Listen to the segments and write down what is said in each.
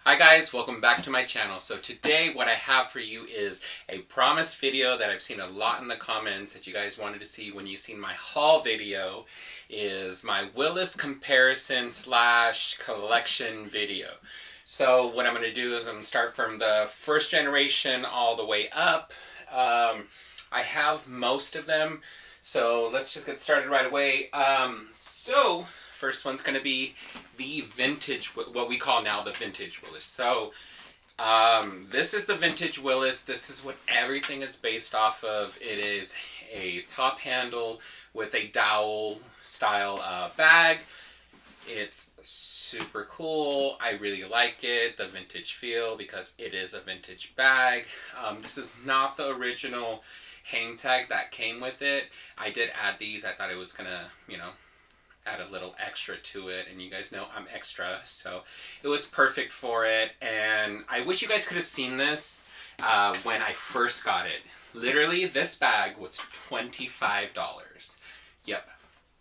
Hi guys, welcome back to my channel. So today what I have for you is a promised video that I've seen a lot in the comments that you guys wanted to see when you seen my haul video, is my Willis comparison / collection video. So what I'm going to do is I'm going to start from the first generation all the way up. I have most of them, so let's just get started right away. First one's going to be the vintage, what we call now the vintage Willis. So this is the vintage Willis. This is what everything is based off of. It is a top handle with a dowel style bag. It's super cool. I really like it, the vintage feel, because it is a vintage bag. This is not the original hang tag that came with it. I did add these. I thought it was gonna, add a little extra to it, and you guys know I'm extra, so it was perfect for it. And I wish you guys could have seen this when I first got it. Literally, this bag was $25. Yep,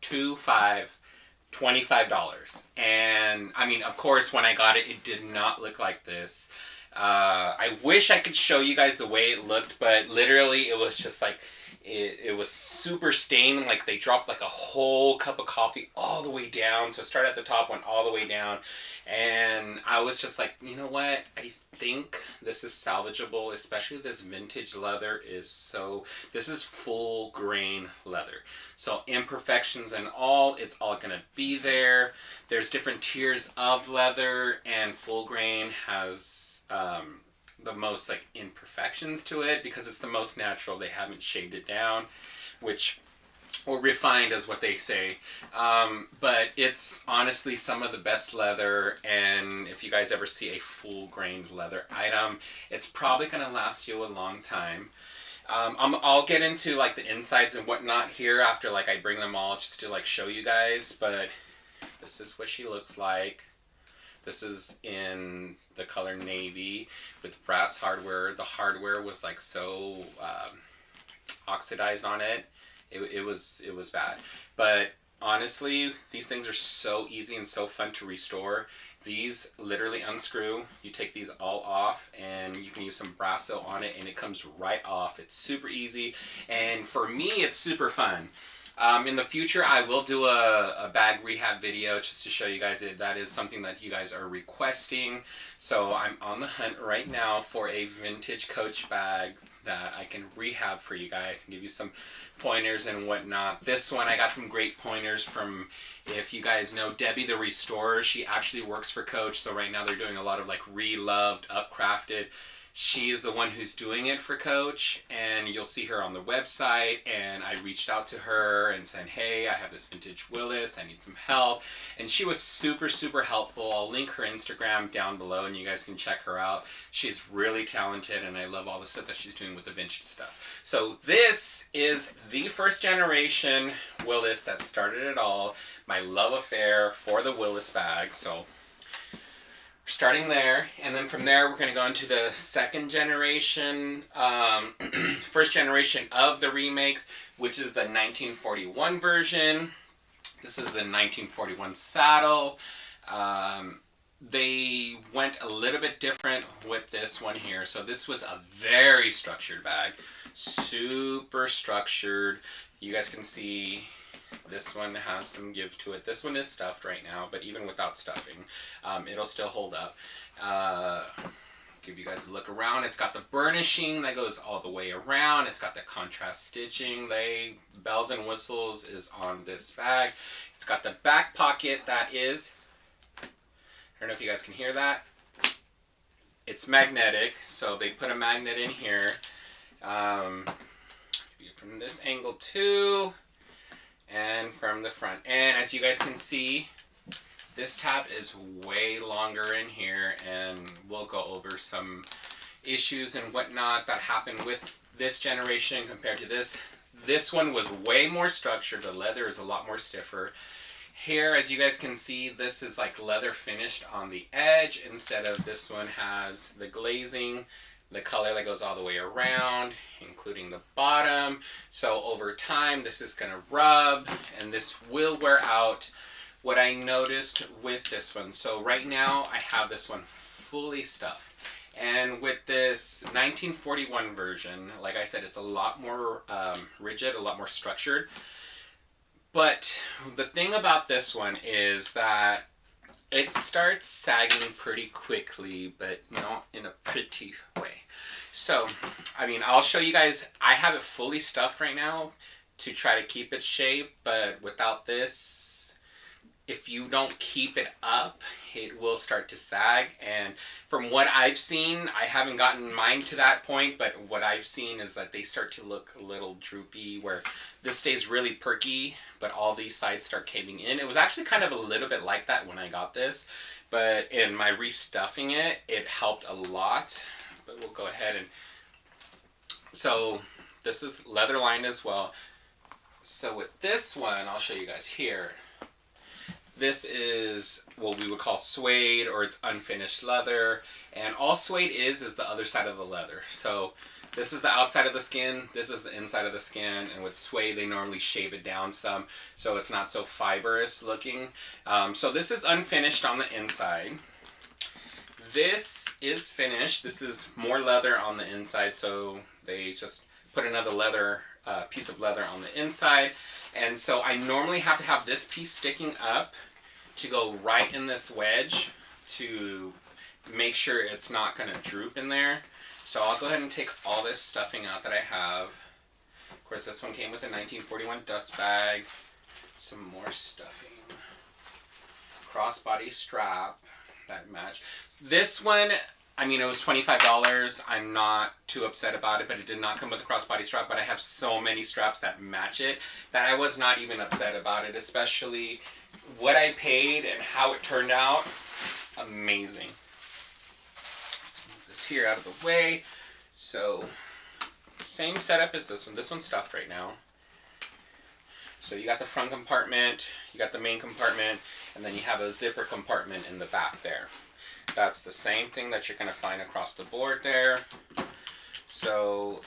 $25. And I mean, of course, when I got it, it did not look like this. I wish I could show you guys the way it looked, but literally it was just like, it was super stained. Like they dropped like a whole cup of coffee all the way down. So it started at the top, went all the way down. And I was just like, you know what? I think this is salvageable, especially this vintage leather is so, this is full grain leather. So imperfections and all, it's all gonna be there. There's different tiers of leather, and full grain has the most like imperfections to it because it's the most natural. They haven't shaved it down, or refined is what they say. But it's honestly some of the best leather, and if you guys ever see a full grained leather item, it's probably gonna last you a long time. I'll get into like the insides and whatnot here after like I bring them all, just to like show you guys. But this is what she looks like. This is in the color navy with brass hardware. The hardware was like so oxidized on it. It was bad. But honestly, these things are so easy and so fun to restore. These literally unscrew. You take these all off and you can use some Brasso on it and it comes right off. It's super easy, and for me it's super fun. In the future, I will do a bag rehab video just to show you guys it. That is something that you guys are requesting. So I'm on the hunt right now for a vintage Coach bag that I can rehab for you guys and give you some pointers and whatnot. This one, I got some great pointers from, if you guys know Debbie the Restorer, she actually works for Coach. So right now they're doing a lot of like re-loved, upcrafted. She is the one who's doing it for Coach, and you'll see her on the website. And I reached out to her and said, hey, I have this vintage Willis, I need some help. And she was super, super helpful. I'll link her Instagram down below and you guys can check her out. She's really talented, and I love all the stuff that she's doing with the vintage stuff. So this is the first generation Willis that started it all. My love affair for the Willis bag. So starting there, and then from there we're going to go into the second generation, first generation of the remakes, which is the 1941 version. This is the 1941 saddle. They went a little bit different with this one here. So this was a very structured bag, super structured. You guys can see this one has some give to it. This one is stuffed right now, but even without stuffing, it'll still hold up. Give you guys a look around. It's got the burnishing that goes all the way around. It's got the contrast stitching. Bells and whistles is on this bag. It's got the back pocket that is, I don't know if you guys can hear that. It's magnetic, so they put a magnet in here. From this angle too, and from the front. And as you guys can see, this tab is way longer in here, and we'll go over some issues and whatnot that happened with this generation compared to this. This one was way more structured. The leather is a lot more stiffer. Here, as you guys can see, this is like leather finished on the edge instead of this one has the glazing, the color that goes all the way around, including the bottom. So over time, this is going to rub, and this will wear out what I noticed with this one. So right now I have this one fully stuffed. And with this 1941 version, like I said, it's a lot more rigid, a lot more structured. But the thing about this one is that it starts sagging pretty quickly, but not in a pretty way. So, I mean, I'll show you guys. I have it fully stuffed right now to try to keep its shape, but without this, if you don't keep it up, it will start to sag. And from what I've seen, I haven't gotten mine to that point, but what I've seen is that they start to look a little droopy, where this stays really perky, but all these sides start caving in. It was actually kind of a little bit like that when I got this, but in my restuffing it, it helped a lot. But we'll go ahead and... So this is leather lined as well. So with this one, I'll show you guys here. This is what we would call suede, or it's unfinished leather. And all suede is the other side of the leather. So this is the outside of the skin, this is the inside of the skin, and with suede they normally shave it down some so it's not so fibrous looking. So this is unfinished on the inside. This is finished. This is more leather on the inside, so they just put another leather piece of leather on the inside. And so I normally have to have this piece sticking up to go right in this wedge to make sure it's not going to droop in there. So I'll go ahead and take all this stuffing out that I have. Of course, this one came with a 1941 dust bag. Some more stuffing. Crossbody strap that match. This one, I mean, it was $25. I'm not too upset about it, but it did not come with a crossbody strap. But I have so many straps that match it that I was not even upset about it, especially what I paid and how it turned out. Amazing. Let's move this here out of the way. So, same setup as this one. This one's stuffed right now. So you got the front compartment, you got the main compartment, and then you have a zipper compartment in the back there. That's the same thing that you're going to find across the board there. So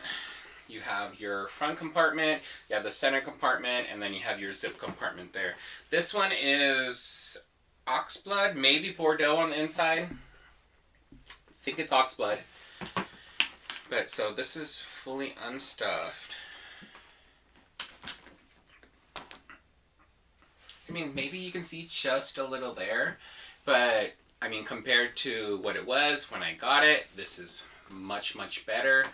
you have your front compartment, you have the center compartment, and then you have your zip compartment there. This one is oxblood, maybe Bordeaux on the inside. I think it's oxblood. But so this is fully unstuffed. I mean, maybe you can see just a little there, but I mean, compared to what it was when I got it, this is much, much better.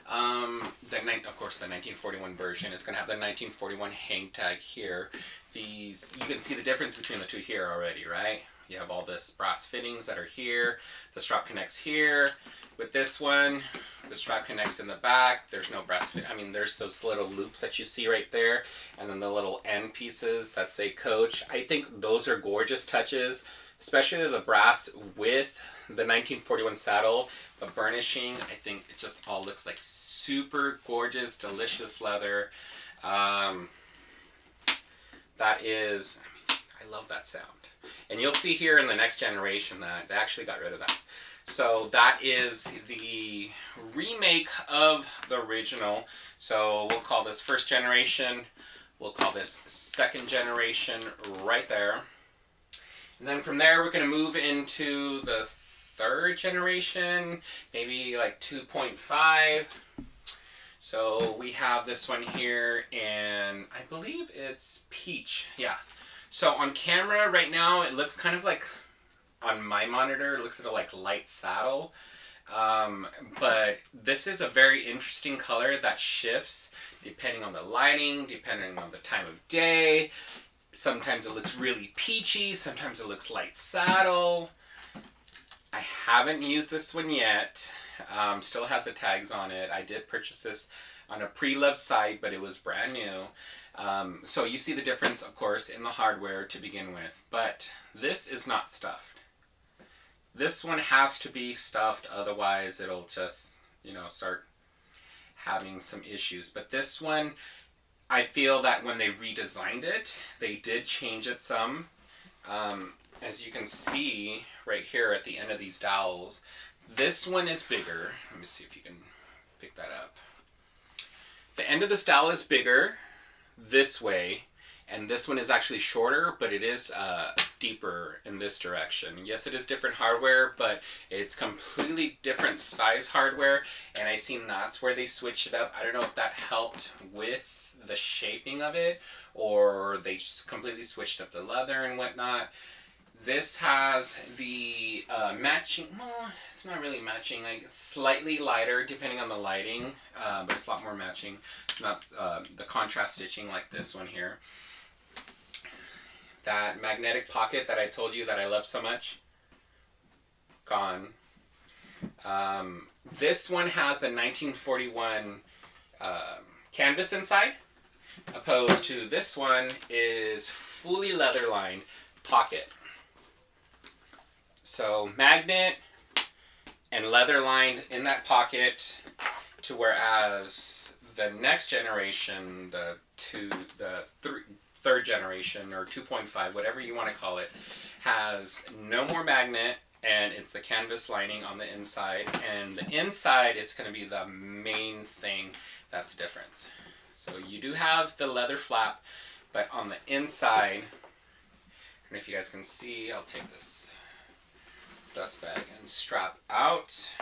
Of course, the 1941 version is going to have the 1941 hang tag here. These, you can see the difference between the two here already, right? You have all this brass fittings that are here. The strap connects here. With this one, the strap connects in the back. There's no brass fit. I mean, there's those little loops that you see right there, and then the little end pieces that say Coach. I think those are gorgeous touches, especially the brass with the 1941 saddle. The burnishing, I think it just all looks like super gorgeous, delicious leather. That is, I mean, I love that sound. And you'll see here in the next generation that they actually got rid of that. So that is the remake of the original. So we'll call this first generation. We'll call this second generation right there. And then from there, we're going to move into the third generation, maybe like 2.5. So we have this one here, and I believe it's peach. Yeah. So on camera right now, it looks kind of like, on my monitor, it looks like light saddle. But this is a very interesting color that shifts depending on the lighting, depending on the time of day. Sometimes it looks really peachy, sometimes it looks light saddle. I haven't used this one yet. Still has the tags on it. I did purchase this on a pre-loved site, but it was brand new. So you see the difference, of course, in the hardware to begin with. But this is not stuffed. This one has to be stuffed, otherwise it'll just, start having some issues. But this one, I feel that when they redesigned it, they did change it some. As you can see right here at the end of these dowels, this one is bigger. Let me see if you can pick that up. The end of this dowel is bigger this way, and this one is actually shorter, but it is deeper in this direction. Yes, it is different hardware, but it's completely different size hardware, and I seen that's where they switched it up. I don't know if that helped with the shaping of it, or they just completely switched up the leather and whatnot. This has the matching, well, it's not really matching, like slightly lighter depending on the lighting, but it's a lot more matching. It's not the contrast stitching like this one here. That magnetic pocket that I told you that I love so much, gone. This one has the 1941 canvas inside, opposed to this one is fully leather lined pocket. So magnet and leather lined in that pocket, to whereas the next generation, the third generation or 2.5, whatever you want to call it, has no more magnet, and it's the canvas lining on the inside, and the inside is going to be the main thing that's the difference. So you do have the leather flap, but on the inside, and if you guys can see, I'll take this dust bag and strap out.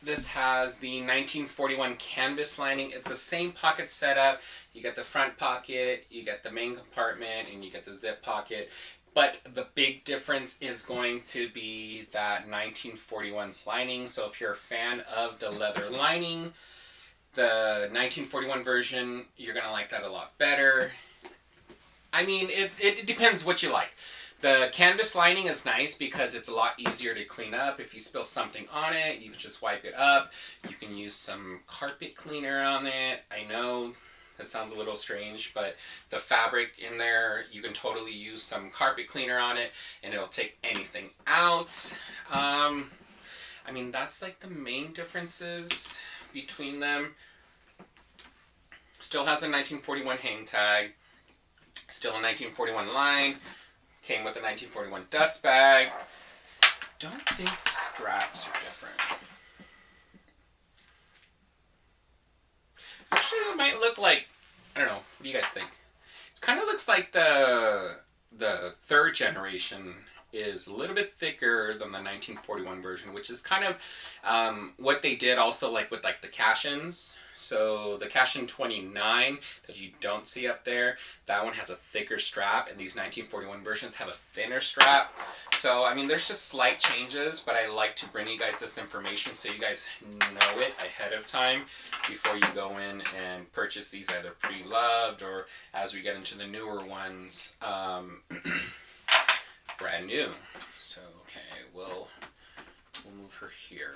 This has the 1941 canvas lining. It's the same pocket setup. You get the front pocket, you get the main compartment, and you get the zip pocket. But the big difference is going to be that 1941 lining. So if you're a fan of the leather lining, the 1941 version, you're going to like that a lot better. I mean, it depends what you like. The canvas lining is nice because it's a lot easier to clean up. If you spill something on it, you can just wipe it up. You can use some carpet cleaner on it. I know that sounds a little strange, but the fabric in there, you can totally use some carpet cleaner on it and it'll take anything out. I mean, that's like the main differences between them. Still has the 1941 hang tag. Still a 1941 line. Came with a 1941 dust bag. Don't think the straps are different. Actually, it might look like, I don't know, what do you guys think? It kind of looks like the third generation is a little bit thicker than the 1941 version, which is kind of what they did also like with like the cash-ins. So the Cash-In 29 that you don't see up there, that one has a thicker strap, and these 1941 versions have a thinner strap. So, I mean, there's just slight changes, but I like to bring you guys this information so you guys know it ahead of time before you go in and purchase these either pre-loved or as we get into the newer ones, brand new. So, okay, we'll move her here.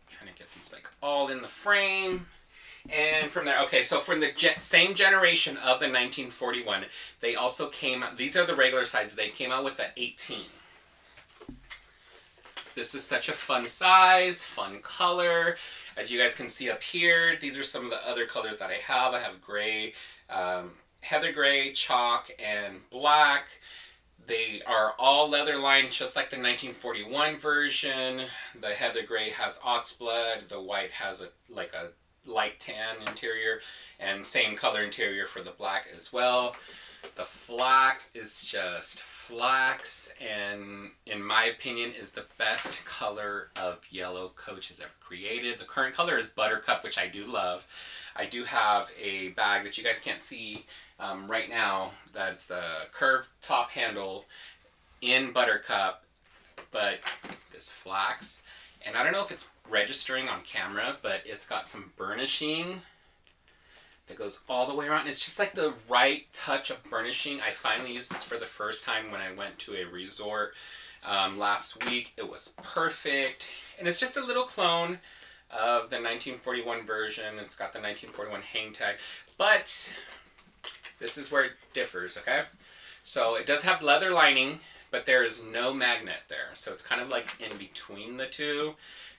Trying to get these like all in the frame, and from there, okay, so from the same generation of the 1941, they also came out, these are the regular size, they came out with the 18. This is such a fun size, fun color. As you guys can see up here, these are some of the other colors that I have. I have gray, heather gray, chalk, and black. They are all leather lined, just like the 1941 version. The heather gray has oxblood. The white has a light tan interior, and same color interior for the black as well. The flax is just flax, and in my opinion is the best color of yellow Coach has ever created. The current color is buttercup, which I do love. I do have a bag that you guys can't see right now, that's the curved top handle in buttercup, but this flax, and I don't know if it's registering on camera, but it's got some burnishing that goes all the way around. It's just like the right touch of burnishing. I finally used this for the first time when I went to a resort last week. It was perfect, and it's just a little clone of the 1941 version. It's got the 1941 hang tag, but this is where it differs, okay? So it does have leather lining, but there is no magnet there. So it's kind of like in between the two.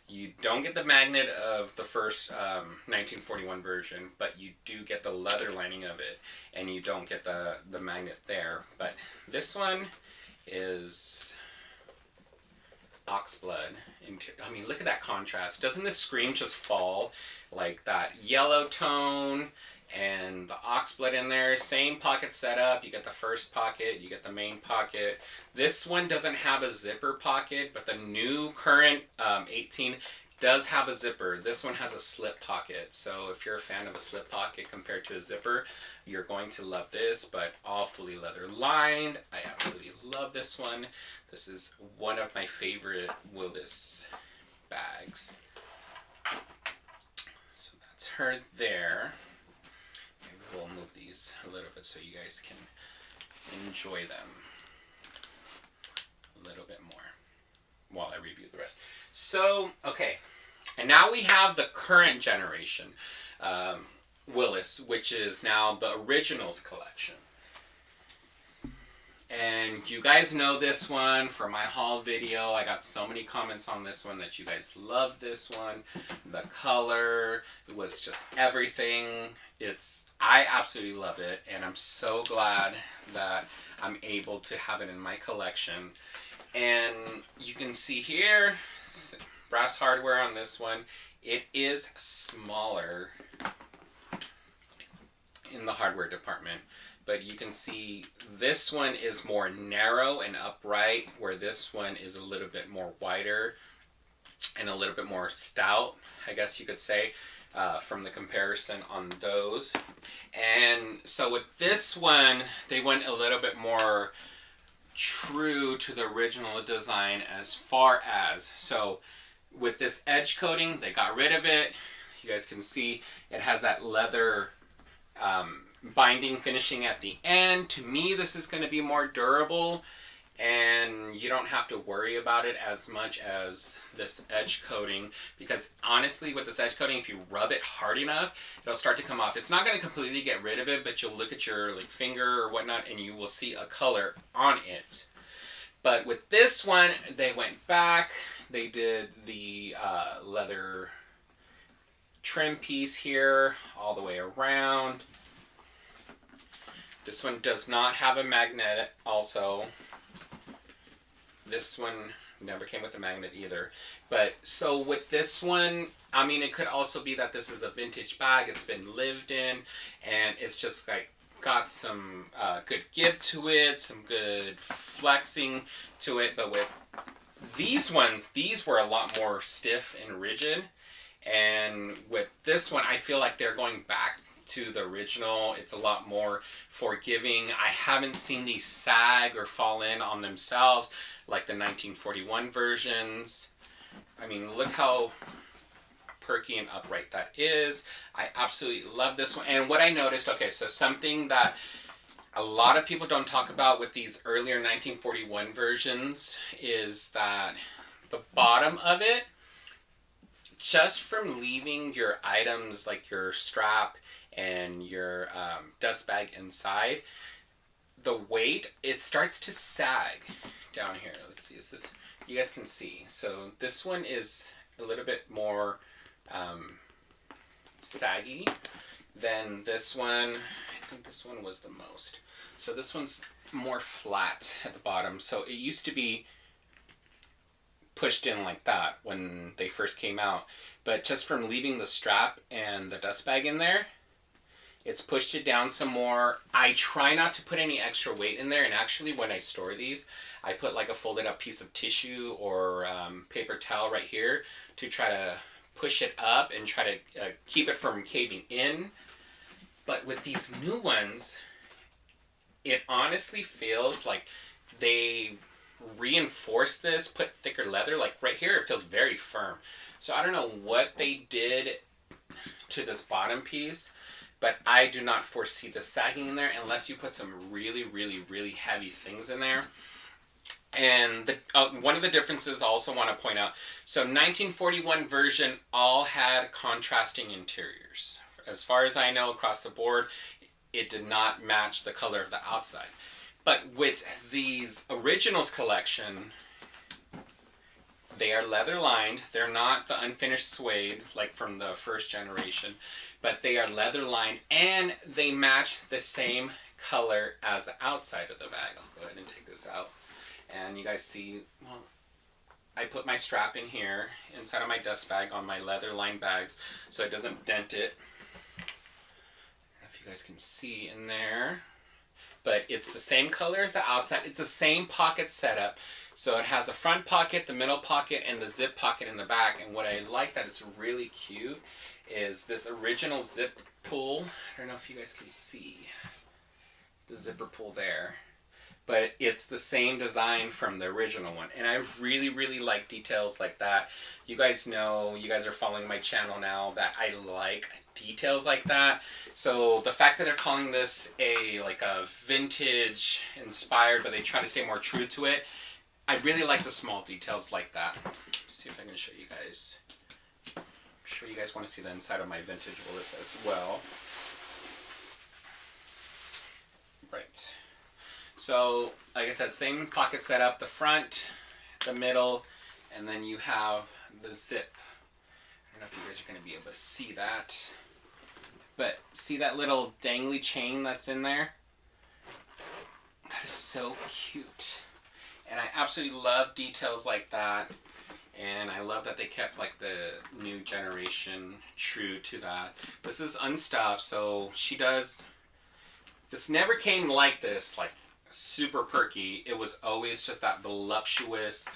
You don't get the magnet of the first 1941 version, but you do get the leather lining of it, and you don't get the magnet there. But this one is oxblood. I mean, look at that contrast. Doesn't this screen just fall? Like that yellow tone and the oxblood in there. Same pocket setup. You get the first pocket, you get the main pocket. This one doesn't have a zipper pocket, but the new current 18 does have a zipper. This one has a slip pocket. So if you're a fan of a slip pocket compared to a zipper, you're going to love this, but all fully leather lined. I absolutely love this one. This is one of my favorite Willis bags. So that's her there. Maybe we'll move these a little bit so you guys can enjoy them a little bit more while I review the rest. So, okay, and now we have the current generation Willis, which is now the Originals collection. And you guys know this one from my haul video. I got so many comments on this one that you guys love this one. The color, it was just everything. I absolutely love it, and I'm so glad that I'm able to have it in my collection. And you can see here, brass hardware on this one. It is smaller in the hardware department, but you can see this one is more narrow and upright, where this one is a little bit more wider and a little bit more stout, I guess you could say, from the comparison on those. And so with this one, they went a little bit more true to the original design as far as, so with this edge coating, they got rid of it. You guys can see it has that leather binding finishing at the end. To me, this is going to be more durable, and you don't have to worry about it as much as this edge coating, because honestly, with this edge coating, if you rub it hard enough, it'll start to come off. It's not going to completely get rid of it, but you'll look at your finger or whatnot, and you will see a color on it. But with this one, they went back. They did the leather trim piece here all the way around. This one does not have a magnet also. This one never came with a magnet either. But so with this one, I mean, it could also be that this is a vintage bag. It's been lived in, and it's just like got some good give to it, some good flexing to it. But with these ones, these were a lot more stiff and rigid. And with this one, I feel like they're going back to the original. It's a lot more forgiving. I haven't seen these sag or fall in on themselves like the 1941 versions. I mean, look how perky and upright that is. I absolutely love this one. And what I noticed, okay, so something that a lot of people don't talk about with these earlier 1941 versions is that the bottom of it, just from leaving your items like your strap and your dust bag inside, the weight, it starts to sag down here. Let's see, is this, you guys can see. So this one is a little bit more saggy than this one. I think this one was the most. So this one's more flat at the bottom. So it used to be pushed in like that when they first came out, but just from leaving the strap and the dust bag in there, it's pushed it down some more. I try not to put any extra weight in there, and actually when I store these, I put like a folded up piece of tissue or paper towel right here to try to push it up and try to keep it from caving in. But with these new ones, it honestly feels like they reinforce this, put thicker leather. Like right here, it feels very firm. So I don't know what they did to this bottom piece, but I do not foresee the sagging in there unless you put some really, really, really heavy things in there. And the, one of the differences I also want to point out, so 1941 version all had contrasting interiors. As far as I know, across the board, it did not match the color of the outside. But with these Originals collection, they are leather lined. They're not the unfinished suede like from the first generation, but they are leather lined and they match the same color as the outside of the bag. I'll go ahead and take this out. And you guys see, well, I put my strap in here inside of my dust bag on my leather lined bags so it doesn't dent it. I don't know if you guys can see in there, but it's the same color as the outside. It's the same pocket setup. So it has a front pocket, the middle pocket, and the zip pocket in the back. And what I like that it's really cute is this original zip pull. I don't know if you guys can see the zipper pull there, but it's the same design from the original one. And I really, really like details like that. You guys know, you guys are following my channel now, that I like details like that. So the fact that they're calling this like a vintage inspired, but they try to stay more true to it, I really like the small details like that. Let's see if I can show you guys. I'm sure you guys want to see the inside of my vintage Willis as well. Right. So, like I said, same pocket setup, the front, the middle, and then you have the zip. I don't know if you guys are going to be able to see that. But see that little dangly chain that's in there? That is so cute. And I absolutely love details like that. And I love that they kept like the new generation true to that. This is unstuffed, so she does... This never came like this, like super perky. It was always just that voluptuous,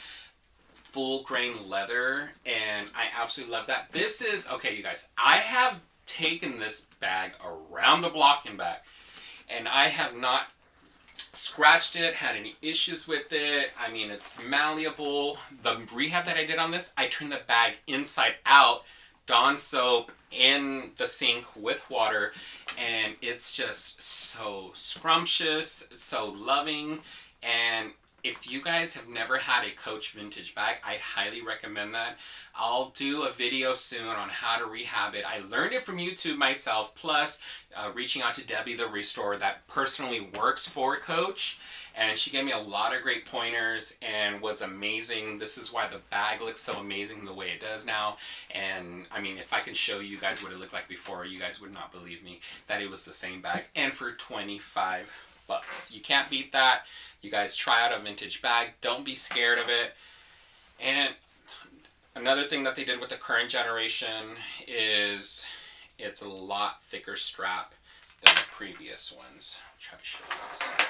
full grain leather. And I absolutely love that. This is... Okay, you guys. I have taken this bag around the block and back. And I have not scratched it, had any issues with it. I mean, it's malleable. The rehab that I did on this, I turned the bag inside out, Dawn soap in the sink with water, and it's just so scrumptious, so loving. And if you guys have never had a Coach vintage bag, I highly recommend that. I'll do a video soon on how to rehab it. I learned it from YouTube myself, plus reaching out to Debbie, the restorer that personally works for Coach. And she gave me a lot of great pointers and was amazing. This is why the bag looks so amazing the way it does now. And I mean, if I can show you guys what it looked like before, you guys would not believe me that it was the same bag. And for 25 bucks. You can't beat that. You guys try out a vintage bag. Don't be scared of it. And another thing that they did with the current generation is it's a lot thicker strap than the previous ones. I'll try to show you this here.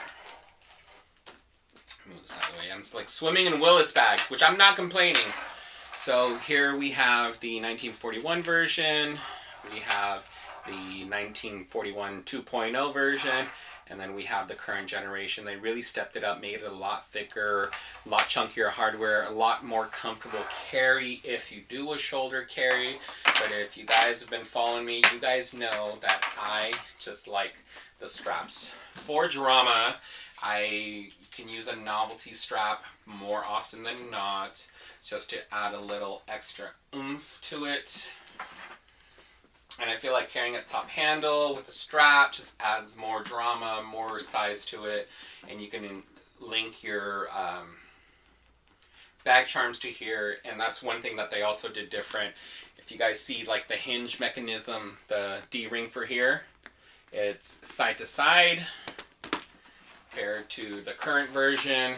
Move this out of the way. I'm like swimming in Willis bags, which I'm not complaining. So here we have the 1941 version. We have the 1941 2.0 version. And then we have the current generation. They really stepped it up, made it a lot thicker, a lot chunkier hardware, a lot more comfortable carry if you do a shoulder carry. But if you guys have been following me, you guys know that I just like the straps. For drama, I can use a novelty strap more often than not, just to add a little extra oomph to it. And I feel like carrying a top handle with a strap just adds more drama, more size to it. And you can link your bag charms to here. And that's one thing that they also did different. If you guys see like the hinge mechanism, the D-ring for here, it's side to side compared to the current version.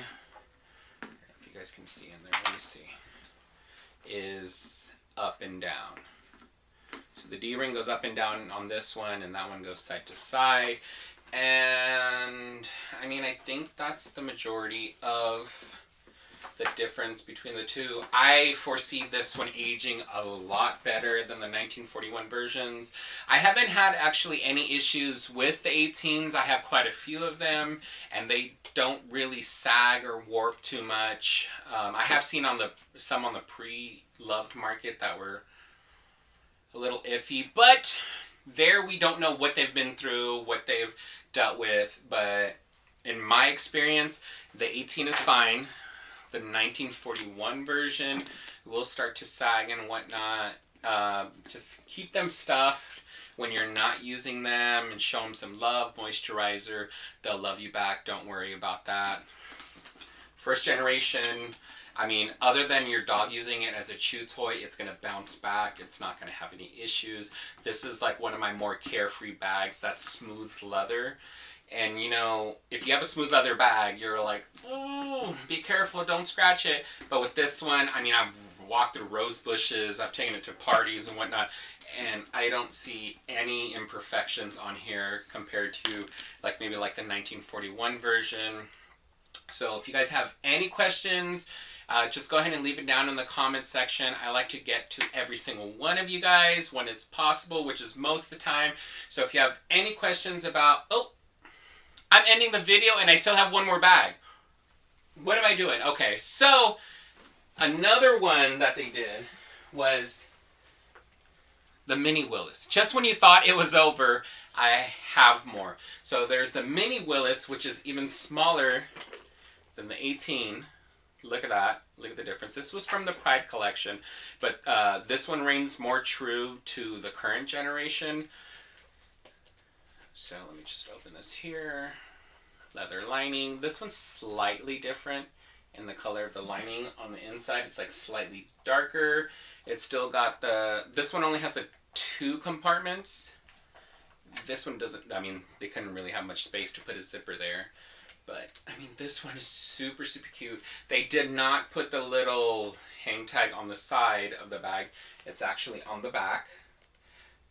I don't know if you guys can see in there, let me see, is up and down. So the D-ring goes up and down on this one, and that one goes side to side. And I mean, I think that's the majority of the difference between the two. I foresee this one aging a lot better than the 1941 versions. I haven't had actually any issues with the 18s. I have quite a few of them, and they don't really sag or warp too much. I have seen some on the pre-loved market that were a little iffy, but there we don't know what they've been through, what they've dealt with. But in my experience, the 18 is fine. The 1941 version will start to sag and whatnot. Just keep them stuffed when you're not using them and show them some love, moisturizer. They'll love you back. Don't worry about that. First generation, I mean, other than your dog using it as a chew toy, it's going to bounce back. It's not going to have any issues. This is like one of my more carefree bags. That's smooth leather. And, you know, if you have a smooth leather bag, you're like, oh, ooh, be careful, don't scratch it. But with this one, I mean, I've walked through rose bushes, I've taken it to parties and whatnot, and I don't see any imperfections on here compared to like maybe like the 1941 version. So if you guys have any questions, just go ahead and leave it down in the comment section. I like to get to every single one of you guys when it's possible, which is most of the time. So if you have any questions about, oh, I'm ending the video and I still have one more bag. What am I doing? Okay, so another one that they did was the mini Willis. Just when you thought it was over, I have more. So there's the mini Willis, which is even smaller than the 18. Look at that. Look at the difference. This was from the Pride collection, but this one reigns more true to the current generation. So let me just open this here. Leather lining. This one's slightly different in the color of the lining on the inside. It's like slightly darker. It's still got the, this one only has the 2 compartments. This one doesn't, I mean, they couldn't really have much space to put a zipper there. But, I mean, this one is super, super cute. They did not put the little hang tag on the side of the bag. It's actually on the back.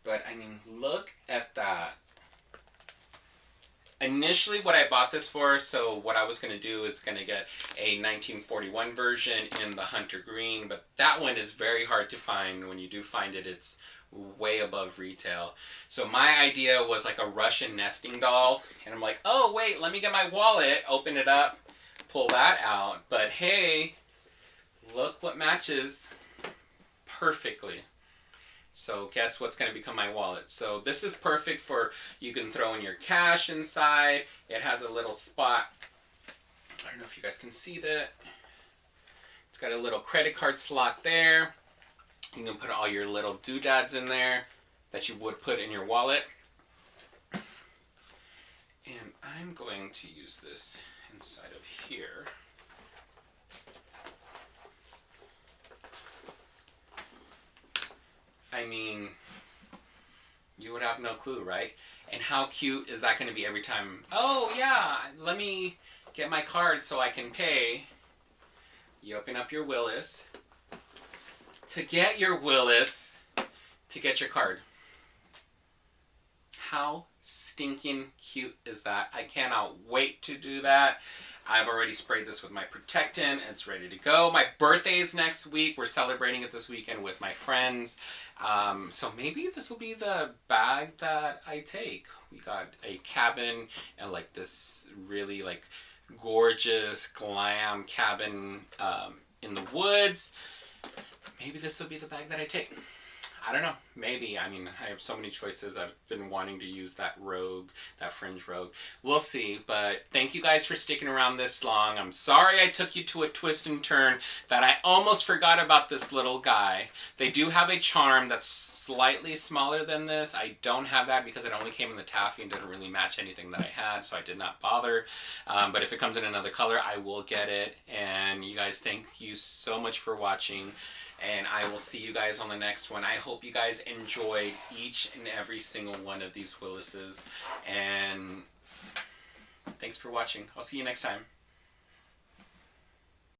But, I mean, look at that. Initially, what I bought this for, so what I was going to do is going to get a 1941 version in the hunter green. But that one is very hard to find. When you do find it, it's way above retail. So my idea was like a Russian nesting doll, and I'm like, oh wait, let me get my wallet, open it up, pull that out, but hey, look what matches perfectly. So guess what's going to become my wallet? So this is perfect for, you can throw in your cash inside. It has a little spot, I don't know if you guys can see that, it's got a little credit card slot there. You can put all your little doodads in there that you would put in your wallet. And I'm going to use this inside of here. I mean, you would have no clue, right? And how cute is that going to be every time? Oh yeah, let me get my card so I can pay. You open up your Willis. To get your Willis, to get your card. How stinking cute is that? I cannot wait to do that. I've already sprayed this with my protectant. It's ready to go. My birthday is next week. We're celebrating it this weekend with my friends. So maybe this will be the bag that I take. We got a cabin and like this really like gorgeous glam cabin in the woods. Maybe this will be the bag that I take. I don't know. Maybe. I mean, I have so many choices. I've been wanting to use that rogue, that fringe rogue. We'll see. But thank you guys for sticking around this long. I'm sorry I took you to a twist and turn that I almost forgot about this little guy. They do have a charm that's slightly smaller than this. I don't have that because it only came in the taffy and didn't really match anything that I had, so I did not bother. But if it comes in another color, I will get it. And you guys, thank you so much for watching. And I will see you guys on the next one. I hope you guys enjoyed each and every single one of these Willises. And thanks for watching. I'll see you next time.